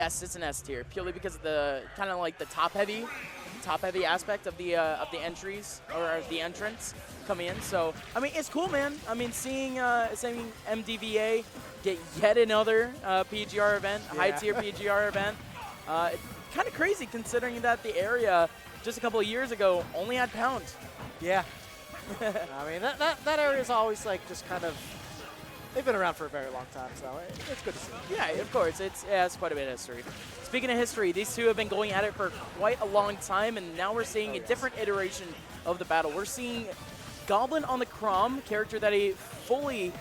Yes, it's an S tier, purely because of the kind of like the top-heavy aspect of the entries or the entrance coming in. So I mean, it's cool, man. I mean, seeing MDVA get yet another PGR event, high-tier PGR event. Kind of crazy considering that the area just a couple of years ago only had Pound. Yeah. I mean, that area is always like just kind of, they've been around for a very long time, so it's good to see. Yeah, of course. It has quite a bit of history. Speaking of history, these two have been going at it for quite a long time, and now we're seeing a different iteration of the battle. We're seeing Goblin on the Chrom, character that he fully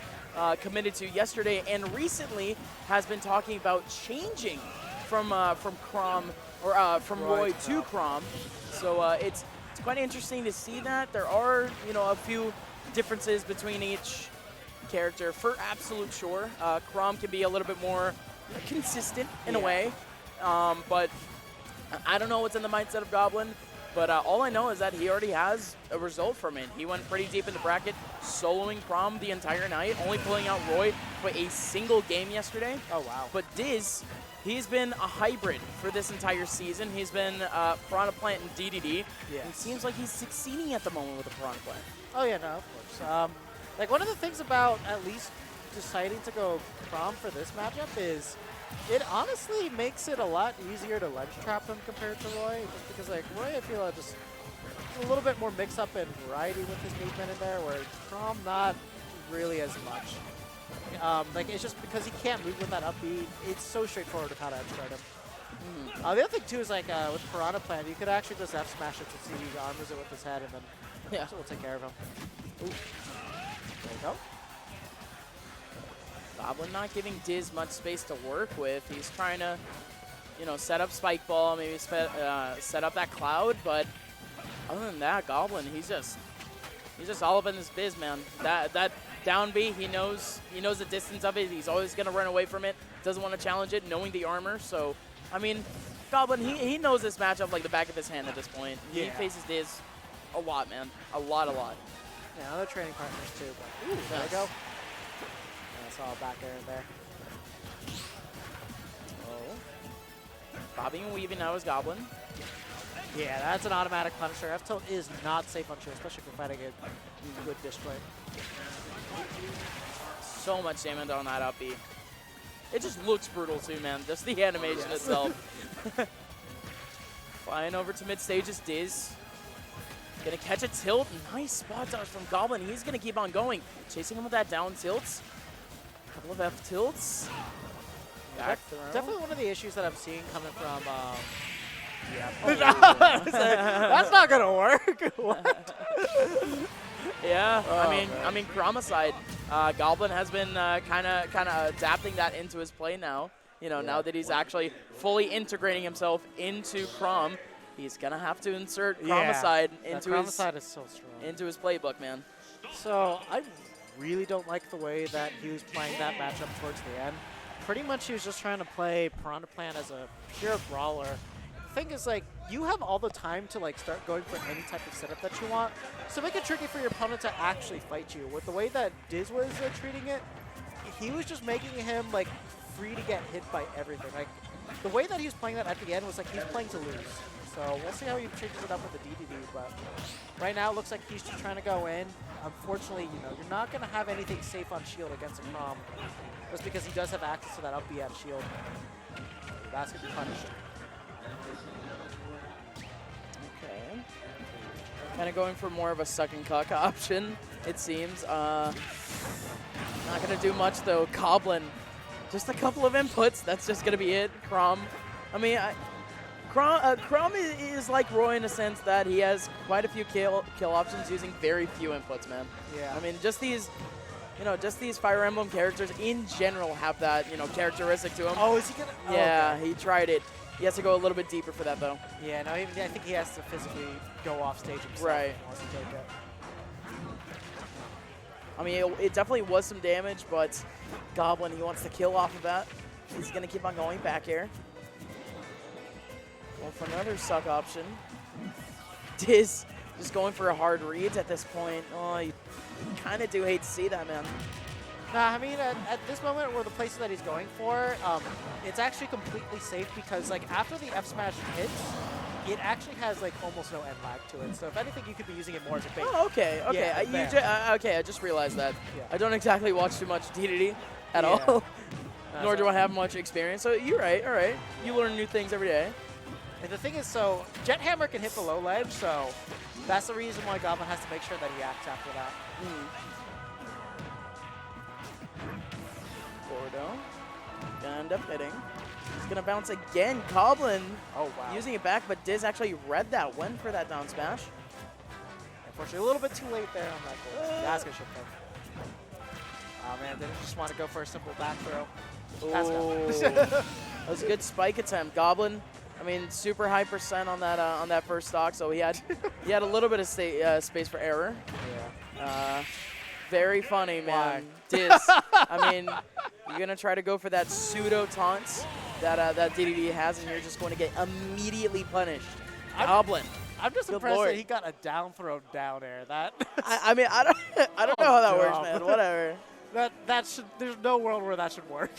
committed to yesterday, and recently has been talking about changing from Chrom or from Roy to Chrom. So it's quite interesting to see that. There are a few differences between each character for absolute sure. Chrom can be a little bit more consistent in a way, but I don't know what's in the mindset of Goblin. But all I know is that he already has a result from it. He went pretty deep in the bracket, soloing Chrom the entire night, only pulling out Roy for a single game yesterday. Oh, wow. But DiZ, he's been a hybrid for this entire season. He's been Piranha Plant and DDD. Yeah. It seems like he's succeeding at the moment with the Piranha Plant. Oh, yeah, no, of course. Like, one of the things about at least deciding to go Chrom for this matchup is it honestly makes it a lot easier to ledge trap him compared to Roy, just because, like, Roy, I feel just a little bit more mix-up and variety with his movement in there, where Chrom not really as much. Like, it's just because he can't move with that up B, it's so straightforward of how to edge guard him. The other thing, too, is, like, with Piranha Plant, you could actually just F-smash it to see he armors it with his head, and then so we'll take care of him. Ooh. There you go. Goblin not giving DiZ much space to work with. He's trying to, set up Spike Ball, maybe set up that Cloud, but other than that, Goblin, he's just all up in this biz, man. That down B, he knows the distance of it. He's always gonna run away from it. Doesn't want to challenge it, knowing the armor. So, I mean, Goblin, he knows this matchup like the back of his hand at this point. He faces DiZ a lot, man, a lot. Yeah, other training partners too, but ooh, there we go. I saw a back air in there. Oh. Bobbing and weaving now is Goblin. Yeah, that's an automatic Punisher. F-tilt is not safe on shield, especially if you're fighting a good display. So much damage on that up B. It just looks brutal too, man. Just the animation itself. Flying over to mid stage is DiZ. Gonna catch a tilt. Nice spot dodge from Goblin. He's gonna keep on going. Chasing him with that down tilt. Couple of F tilts. Back throw. Definitely one of the issues that I'm seeing coming from. That's not gonna work. What? Yeah, Oh, I mean, Chrom aside, Goblin has been kind of adapting that into his play now. Now that he's actually fully integrating himself into Chrom, he's gonna have to insert Chromicide into his playbook, man. So I really don't like the way that he was playing that matchup towards the end. Pretty much he was just trying to play Piranha Plant as a pure brawler. The thing is, like, you have all the time to like start going for any type of setup that you want. So make it tricky for your opponent to actually fight you. With the way that DiZ was treating it, he was just making him like free to get hit by everything. Like the way that he was playing that at the end was like he's playing to lose. So we'll see how he changes it up with the DDD, but right now it looks like he's just trying to go in. Unfortunately, you're not going to have anything safe on shield against a Chrom, just because he does have access to that up B at shield. That's going to be punished. Okay. Kind of going for more of a suck and cuck option, it seems. Not going to do much, though. Goblin, just a couple of inputs. That's just going to be it. Chrom, I mean, Chrom is like Roy in a sense that he has quite a few kill options using very few inputs, man. Yeah. I mean, just these Fire Emblem characters in general have that, characteristic to them. Oh, is he gonna? Yeah, oh, okay. he tried it. He has to go a little bit deeper for that, though. Yeah, no, I think he has to physically go off stage himself. Right. If he wants to take it. I mean, it definitely was some damage, but Goblin, he wants to kill off of that. He's gonna keep on going back here. Going for another suck option. DiZ just going for a hard reads at this point. Oh, you kind of do hate to see that, man. Nah, I mean, at this moment, where the places that he's going for, it's actually completely safe because, like, after the F smash hits, it actually has, like, almost no end lag to it. So if anything, you could be using it more as a bait. Oh, okay, okay. Yeah, Okay, I just realized that. Yeah. I don't exactly watch too much DDD at Yeah. all, nor That's do I right. have much experience. So you're right, all right. You learn new things every day. And the thing is, so Jet Hammer can hit the low ledge, so that's the reason why Goblin has to make sure that he acts after that. Gordo gonna end up hitting. He's gonna bounce again. Goblin Oh, wow. using it back, but DiZ actually read that, went for that down smash. Unfortunately, a little bit too late there on that goal. Yeah, that's good shit, though. Oh, man, didn't just want to go for a simple back throw. That's Oh, good. that was a good spike attempt. Goblin, I mean, super high % on that first stock, so he had a little bit of space for error. Yeah. Very funny, man. Why? DiZ, I mean, you're gonna try to go for that pseudo taunts that DDD has, and you're just going to get immediately punished. Goblin. I'm just Good impressed Lord. that he got a down throw down air. That I mean, I don't know how that works, no. man. Whatever. that should. There's no world where that should work.